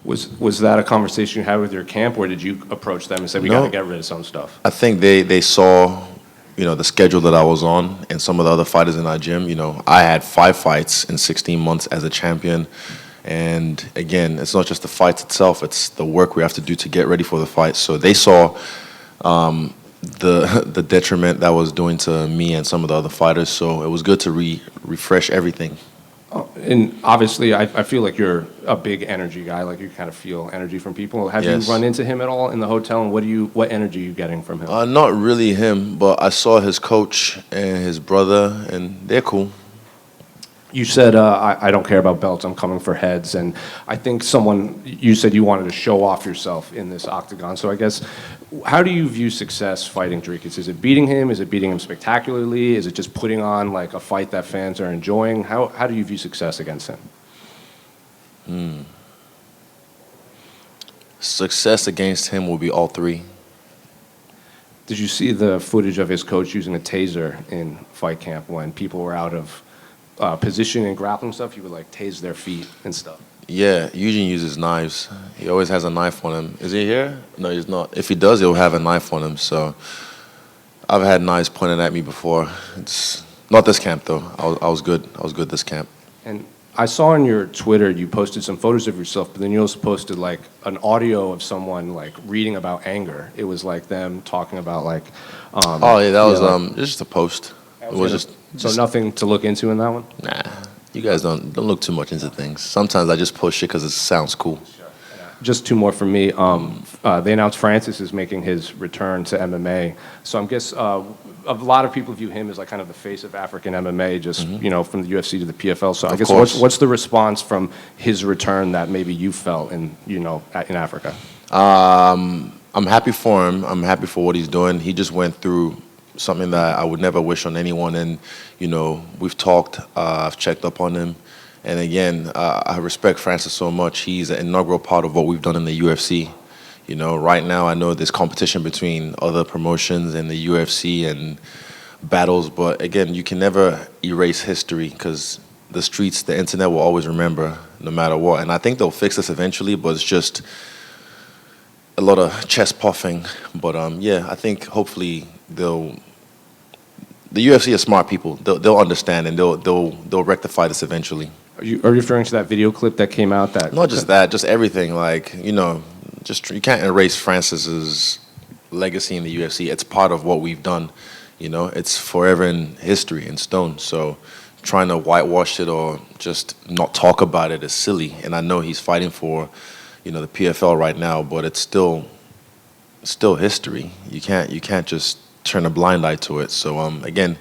Was that a conversation you had with your camp, or did you approach them and say, we got to get rid of some stuff? I think they saw, the schedule that I was on and some of the other fighters in our gym. I had 5 fights in 16 months as a champion. And again, it's not just the fights itself, it's the work we have to do to get ready for the fight. So they saw the detriment that was doing to me and some of the other fighters. So it was good to refresh everything. And obviously, I feel like you're a big energy guy. Like you kind of feel energy from people. Have you run into him at all in the hotel? And what energy are you getting from him? Not really him, but I saw his coach and his brother, and they're cool. You said, I don't care about belts, I'm coming for heads. And I think you said you wanted to show off yourself in this octagon. So I guess, how do you view success fighting Dricus? Is it beating him? Is it beating him spectacularly? Is it just putting on like a fight that fans are enjoying? How do you view success against him? Success against him will be all 3. Did you see the footage of his coach using a taser in fight camp when people were out of position and grappling stuff? He would like tase their feet and stuff. Yeah, Eugene uses knives. He always has a knife on him. Is he here? No, he's not. If he does, he'll have a knife on him. So I've had knives pointed at me before. It's not this camp though. I was good. I was good this camp. And I saw on your Twitter you posted some photos of yourself, but then you also posted like an audio of someone like reading about anger. It was like them talking about like. Oh yeah, that was just a post. It was just nothing to look into in that one? Nah, you guys don't look too much into things. Sometimes I just post shit because it sounds cool. Just 2 more from me. They announced Francis is making his return to MMA. So I guess a lot of people view him as like kind of the face of African MMA, just from the UFC to the PFL. So I guess what's the response from his return that maybe you felt in Africa? I'm happy for him. I'm happy for what he's doing. He just went through something that I would never wish on anyone, and we've talked. I've checked up on him, and again, I respect Francis so much. He's an integral part of what we've done in the UFC. Right now I know there's competition between other promotions and the UFC and battles, but again, you can never erase history because the streets, the internet will always remember no matter what. And I think they'll fix this eventually, but it's just a lot of chest puffing. But I think hopefully the UFC are smart people. They'll understand and they'll rectify this eventually. Are you referring to that video clip that came out? Not just that, just everything. Like you can't erase Francis's legacy in the UFC. It's part of what we've done. It's forever in history, in stone. So trying to whitewash it or just not talk about it is silly. And I know he's fighting for, the PFL right now, but it's still history. You can't just turn a blind eye to it. So again,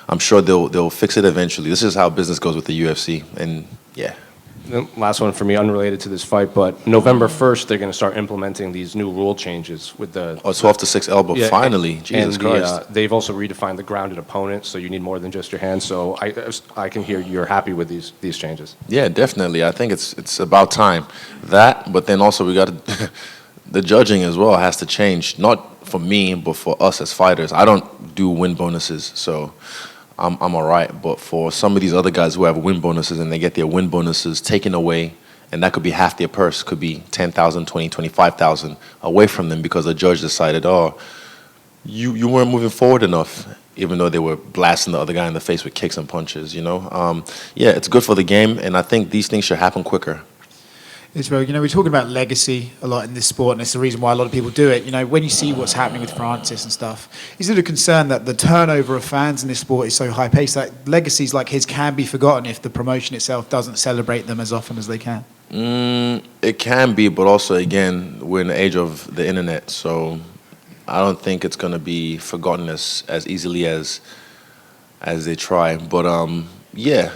I'm sure they'll fix it eventually. This is how business goes with the UFC, and yeah. The last one for me, unrelated to this fight, but November 1st, they're going to start implementing these new rule changes with the 12 to 6 elbow. Yeah, finally, Jesus Christ! They've also redefined the grounded opponent, so you need more than just your hands. So I can hear you're happy with these changes. Yeah, definitely. I think it's about time. That, but then also we got the judging as well has to change. Not for me, but for us as fighters. I don't do win bonuses, so I'm all right. But for some of these other guys who have win bonuses and they get their win bonuses taken away, and that could be half their purse, could be 10,000, 20, 25,000 away from them because the judge decided, you weren't moving forward enough, even though they were blasting the other guy in the face with kicks and punches, Yeah, it's good for the game, and I think these things should happen quicker. Israel, we're talking about legacy a lot in this sport, and it's the reason why a lot of people do it. When you see what's happening with Francis and stuff, is it a concern that the turnover of fans in this sport is so high-paced that legacies like his can be forgotten if the promotion itself doesn't celebrate them as often as they can? It can be, but also, again, we're in the age of the internet, so I don't think it's going to be forgotten as easily as they try. But, yeah.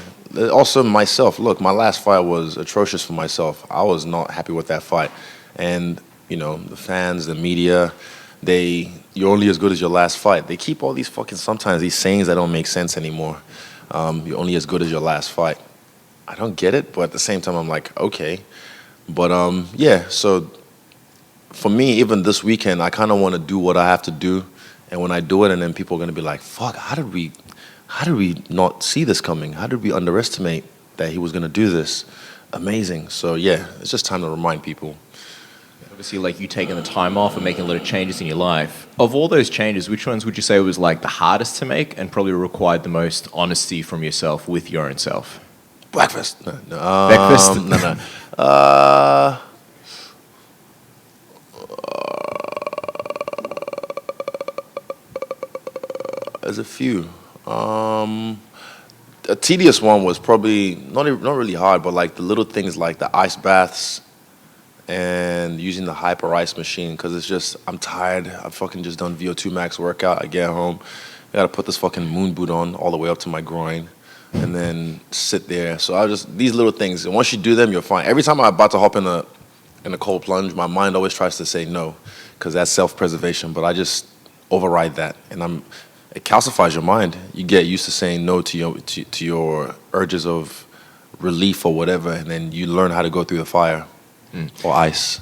Also myself, look, my last fight was atrocious for myself. I was not happy with that fight. And, the fans, the media, you're only as good as your last fight. They keep all these sometimes these sayings that don't make sense anymore. You're only as good as your last fight. I don't get it, but at the same time, I'm like, okay. But, yeah, so for me, even this weekend, I kind of want to do what I have to do. And when I do it, and then people are going to be like, fuck, how did we not see this coming? How did we underestimate that he was going to do this? amazing. So yeah, it's just time to remind people. Obviously, like you taking the time off and making a lot of changes in your life. Of all those changes, which ones would you say was like the hardest to make and probably required the most honesty from yourself with your own self? Breakfast. No, Breakfast? No. There's a few. A tedious one was probably not really hard, but like the little things like the ice baths and using the hyper ice machine, because it's just, I'm tired. I've fucking just done VO2 max workout. I get home, I gotta put this fucking moon boot on all the way up to my groin and then sit there. So these little things, and once you do them, you're fine. Every time I'm about to hop in a cold plunge, my mind always tries to say no, because that's self-preservation, but I just override that, and it calcifies your mind. You get used to saying no to your urges of relief or whatever, and then you learn how to go through the fire or ice.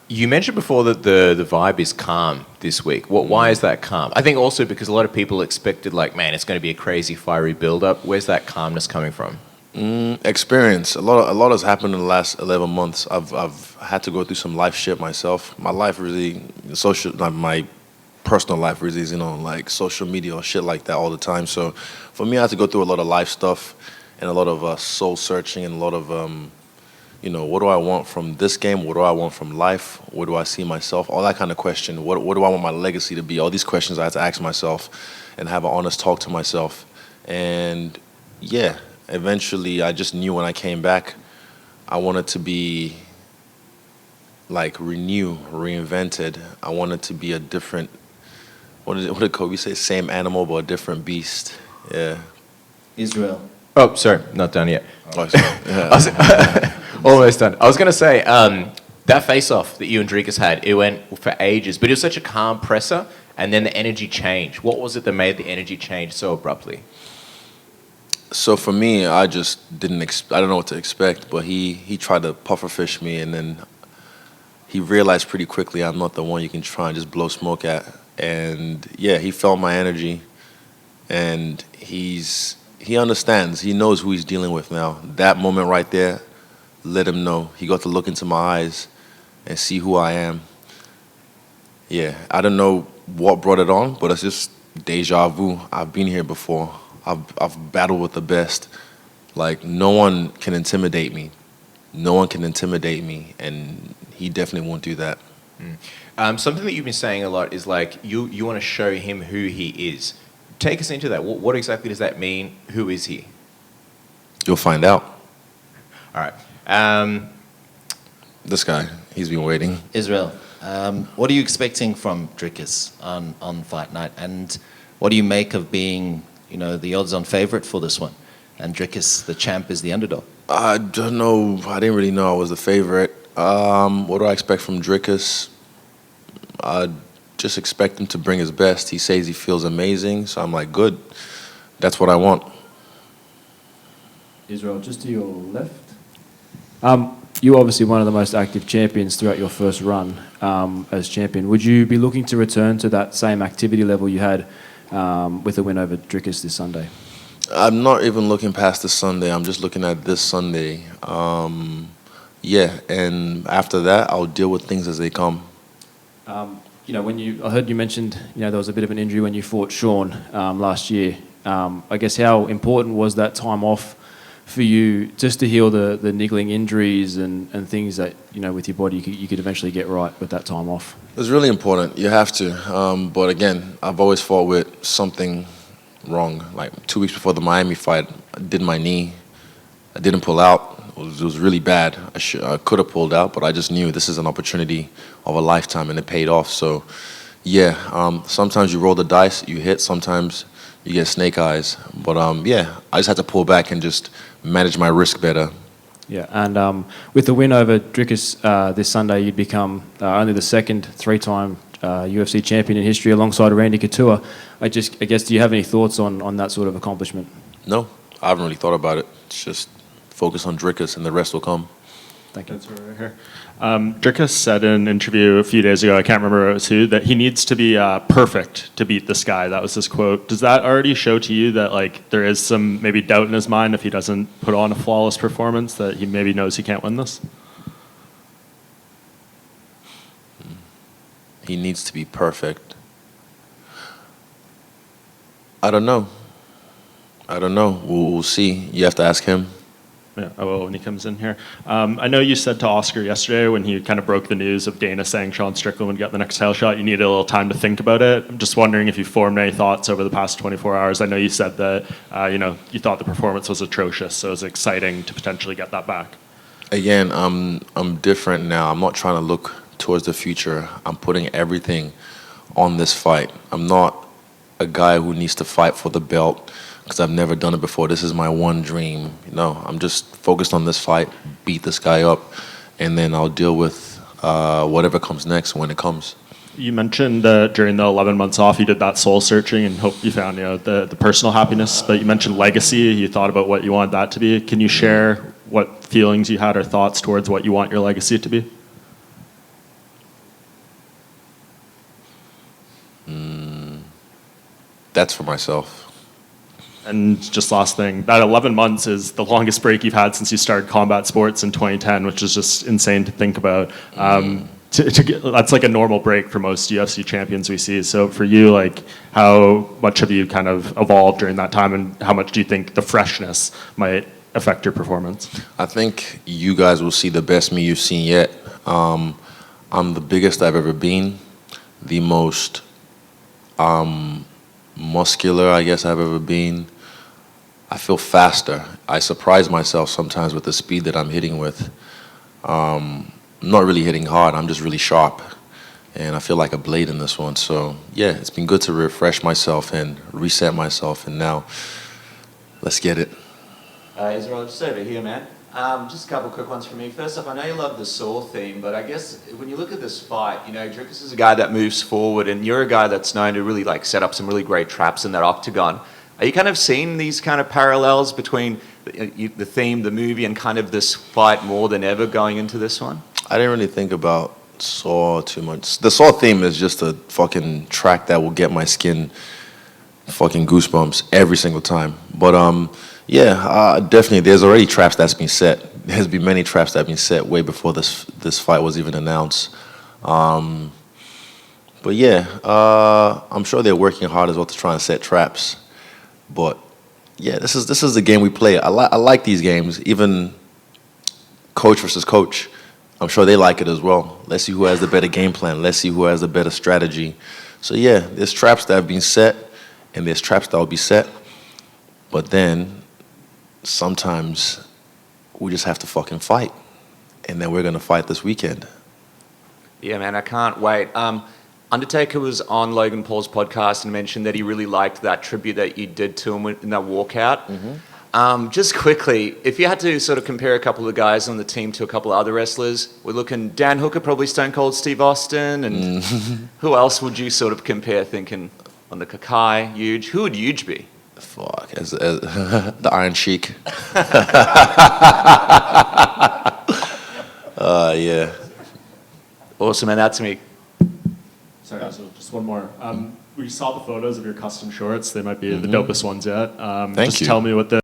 You mentioned before that the vibe is calm this week. Why is that calm? I think also because a lot of people expected, like, man, it's going to be a crazy, fiery build-up. Where's that calmness coming from? Experience. A lot has happened in the last 11 months. I've had to go through some life shit myself. My life really, my personal life really is, like social media or shit like that all the time. So for me, I had to go through a lot of life stuff and a lot of soul searching and a lot of, what do I want from this game? What do I want from life? Where do I see myself? All that kind of question. What do I want my legacy to be? All these questions I had to ask myself and have an honest talk to myself. And yeah, eventually I just knew when I came back, I wanted to be like reinvented. I wanted to be a different, what did Kobe say? Same animal, but a different beast. Yeah. Israel. Oh, sorry, not done yet. Oh, sorry. Yeah. Almost done. I was going to say, that face-off that you and Dricus had, it went for ages, but it was such a calm presser, and then the energy changed. What was it that made the energy change so abruptly? So for me, I just I don't know what to expect, but he tried to pufferfish me, and then he realized pretty quickly I'm not the one you can try and just blow smoke at. And yeah, he felt my energy, and he understands. He knows who he's dealing with now. That moment right there let him know. He got to look into my eyes and see who I am. Yeah, I don't know what brought it on, but it's just deja vu. I've been here before. I've battled with the best. Like, no one can intimidate me. No one can intimidate me, and he definitely won't do that. Something that you've been saying a lot is like you want to show him who he is. Take us into that. What exactly does that mean? Who is he? You'll find out. All right. This guy, he's been waiting. Israel. What are you expecting from Dricus on fight night? And what do you make of being, the odds-on favorite for this one? And Dricus, the champ, is the underdog. I don't know. I didn't really know I was the favorite. What do I expect from Dricus? I just expect him to bring his best. He says he feels amazing, so I'm like, good. That's what I want. Israel, just to your left. You're obviously one of the most active champions throughout your first run as champion. Would you be looking to return to that same activity level you had with a win over Dricus this Sunday? I'm not even looking past this Sunday. I'm just looking at this Sunday. Yeah, and after that, I'll deal with things as they come. I heard you mentioned, there was a bit of an injury when you fought Sean last year. I guess how important was that time off for you just to heal the niggling injuries and things that, with your body you could eventually get right with that time off? It's really important. You have to. But again, I've always fought with something wrong. Like 2 weeks before the Miami fight, I did my knee. I didn't pull out. It was really bad. I could have pulled out, but I just knew this is an opportunity of a lifetime, and it paid off. So, yeah, sometimes you roll the dice, you hit. Sometimes you get snake eyes. But, yeah, I just had to pull back and just manage my risk better. Yeah, and with the win over Dricus this Sunday, you'd become only the second three-time UFC champion in history alongside Randy Couture. I guess, do you have any thoughts on that sort of accomplishment? No, I haven't really thought about it. It's just focus on Dricus and the rest will come. Thank you. That's right here. Dricus said in an interview a few days ago, I can't remember who it was who, that he needs to be perfect to beat this guy. That was his quote. Does that already show to you that like there is some maybe doubt in his mind if he doesn't put on a flawless performance, that he maybe knows he can't win this? He needs to be perfect. I don't know. We'll see. You have to ask him. Yeah, I will when he comes in here. I know you said to Oscar yesterday when he kind of broke the news of Dana saying Sean Strickland would get the next title shot, you needed a little time to think about it. I'm just wondering if you formed any thoughts over the past 24 hours. I know you said that you thought the performance was atrocious, so it was exciting to potentially get that back. Again, I'm different now. I'm not trying to look towards the future. I'm putting everything on this fight. I'm not a guy who needs to fight for the belt because I've never done it before. This is my one dream. I'm just focused on this fight, beat this guy up, and then I'll deal with whatever comes next when it comes. You mentioned during the 11 months off, you did that soul searching and hope you found the personal happiness, but you mentioned legacy. You thought about what you want that to be. Can you share what feelings you had or thoughts towards what you want your legacy to be? That's for myself. And just last thing, that 11 months is the longest break you've had since you started combat sports in 2010, which is just insane to think about. That's like a normal break for most UFC champions we see. So for you, like, how much have you kind of evolved during that time, and how much do you think the freshness might affect your performance? I think you guys will see the best me you've seen yet. I'm the biggest I've ever been, the most muscular, I guess, I've ever been. I feel faster. I surprise myself sometimes with the speed that I'm hitting with. I'm not really hitting hard, I'm just really sharp. And I feel like a blade in this one. So, yeah, it's been good to refresh myself and reset myself. And now, let's get it. Israel, just over here, man. Just a couple quick ones from me. First off, I know you love the Saw theme, but I guess when you look at this fight, Dricus is a guy that moves forward, and you're a guy that's known to really like set up some really great traps in that octagon. Are you kind of seeing these kind of parallels between the theme, the movie, and kind of this fight more than ever going into this one? I didn't really think about Saw too much. The Saw theme is just a fucking track that will get my skin fucking goosebumps every single time. But definitely there's already traps that's been set. There's been many traps that have been set way before this fight was even announced. I'm sure they're working hard as well to try and set traps. But yeah, this is the game we play. I like these games, even coach versus coach. I'm sure they like it as well. Let's see who has the better game plan. Let's see who has the better strategy. So yeah, there's traps that have been set, and there's traps that will be set. But then sometimes we just have to fucking fight. And then we're going to fight this weekend. Yeah, man, I can't wait. Undertaker was on Logan Paul's podcast and mentioned that he really liked that tribute that you did to him in that walkout. Mm-hmm. Just quickly, if you had to sort of compare a couple of guys on the team to a couple of other wrestlers, we're looking Dan Hooker, probably Stone Cold Steve Austin, and who else would you sort of compare thinking on the Kakai, Huge? Who would Huge be? Fuck, as the Iron Sheik. Yeah. Awesome, and that's me. Sorry, so just one more. We saw the photos of your custom shorts. They might be the dopest ones yet. Thank you. Tell me what the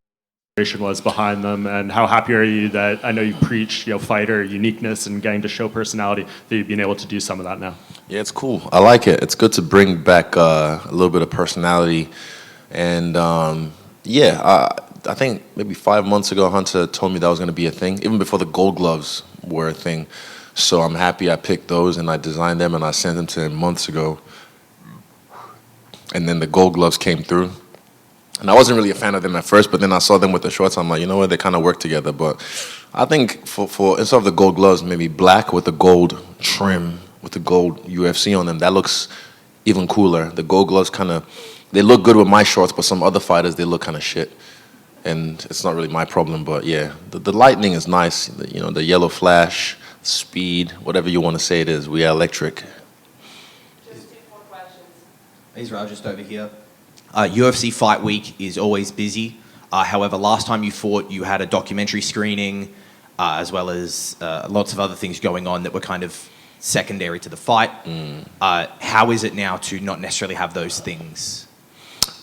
inspiration was behind them, and how happy are you that I know you preach, fighter uniqueness and getting to show personality, that you've been able to do some of that now. Yeah, it's cool. I like it. It's good to bring back a little bit of personality. And I think maybe 5 months ago, Hunter told me that was going to be a thing, even before the gold gloves were a thing. So I'm happy I picked those and I designed them and I sent them to him months ago. And then the gold gloves came through. And I wasn't really a fan of them at first, but then I saw them with the shorts. I'm like, you know what, they kind of work together. But I think for instead of the gold gloves, maybe black with the gold trim, with the gold UFC on them, that looks even cooler. The gold gloves they look good with my shorts, but some other fighters, they look kind of shit. And it's not really my problem, but yeah, the lightning is nice. The yellow flash, speed, whatever you want to say it is. We are electric. Just 2 more questions. Israel, just over here. UFC Fight Week is always busy. However, last time you fought, you had a documentary screening. as well as lots of other things going on that were kind of secondary to the fight. How is it now to not necessarily have those things?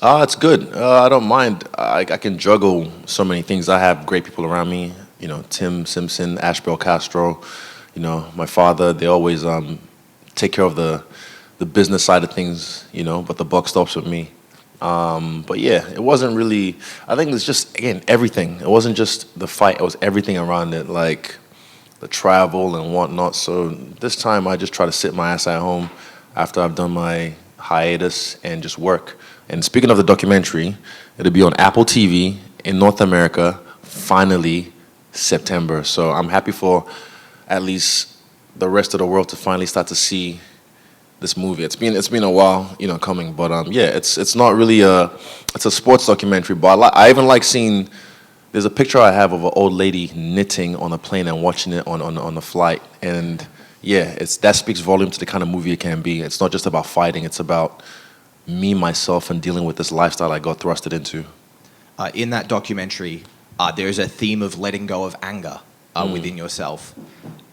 It's good. I don't mind. I can juggle so many things. I have great people around me. You know, Tim Simpson, Ashbel Castro. You know, my father. They always take care of the business side of things. You know, but the buck stops with me. But yeah, it wasn't really. I think it's just again everything. It wasn't just the fight. It was everything around it, like the travel and whatnot. So this time I just try to sit my ass at home after I've done my hiatus and just work. And speaking of the documentary, it'll be on Apple TV in North America, finally, September. So I'm happy for at least the rest of the world to finally start to see this movie. It's been a while, you know, coming. But yeah, it's not really it's a sports documentary. But I even like seeing. There's a picture I have of an old lady knitting on a plane and watching it on the flight. And yeah, that speaks volume to the kind of movie it can be. It's not just about fighting. It's about me, myself, and dealing with this lifestyle I got thrusted into. In that documentary, there's a theme of letting go of anger within yourself.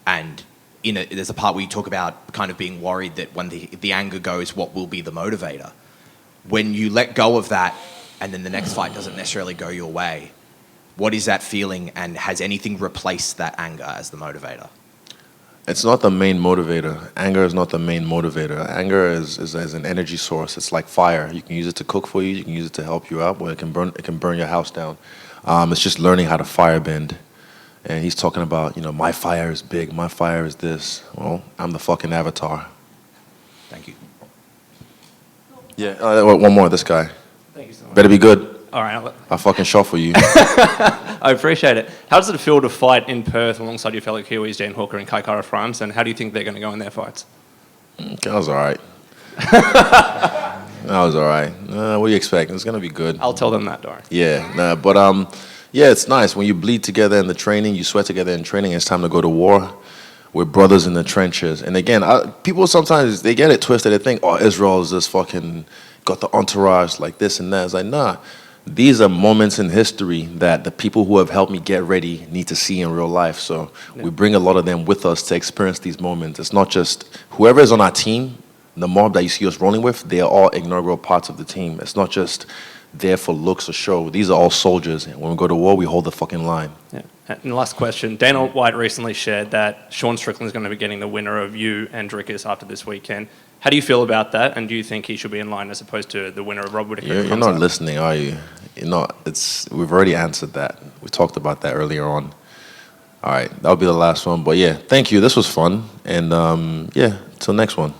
And there's a part where you talk about kind of being worried that when the anger goes, what will be the motivator? When you let go of that and then the next fight doesn't necessarily go your way, what is that feeling, and has anything replaced that anger as the motivator? It's not the main motivator. Anger is not the main motivator. Anger is an energy source. It's like fire. You can use it to cook for you. You can use it to help you out, but it can burn your house down. It's just learning how to firebend. And he's talking about, you know, my fire is big. My fire is this. Well, I'm the fucking avatar. Thank you. Yeah. One more. This guy. Thank you so much. Better be good. All right. I'll fucking shuffle you. I appreciate it. How does it feel to fight in Perth alongside your fellow Kiwis, Dan Hooker and Kai Kara France, and how do you think they're going to go in their fights? That was all right. That was all right. What do you expect? It's going to be good. I'll tell them that, Dory. Yeah. But yeah, it's nice. When you bleed together in the training, you sweat together in training, it's time to go to war. We're brothers in the trenches. And again, people sometimes, they get it twisted. They think, oh, Israel is just fucking got the entourage like this and that. It's like, nah. These are moments in history that the people who have helped me get ready need to see in real life. So we bring a lot of them with us to experience these moments. It's not just whoever is on our team, the mob that you see us rolling with, they are all integral parts of the team. It's not just there for looks or show. These are all soldiers. And when we go to war, we hold the fucking line. Yeah. And the last question, Dana White recently shared that Sean Strickland is going to be getting the winner of you and Dricus after this weekend. How do you feel about that? And do you think he should be in line as opposed to the winner of Rob Whittaker? You're not listening, are you? You're not. We've already answered that. We talked about that earlier on. All right, that'll be the last one. But yeah, thank you. This was fun. And yeah, till next one.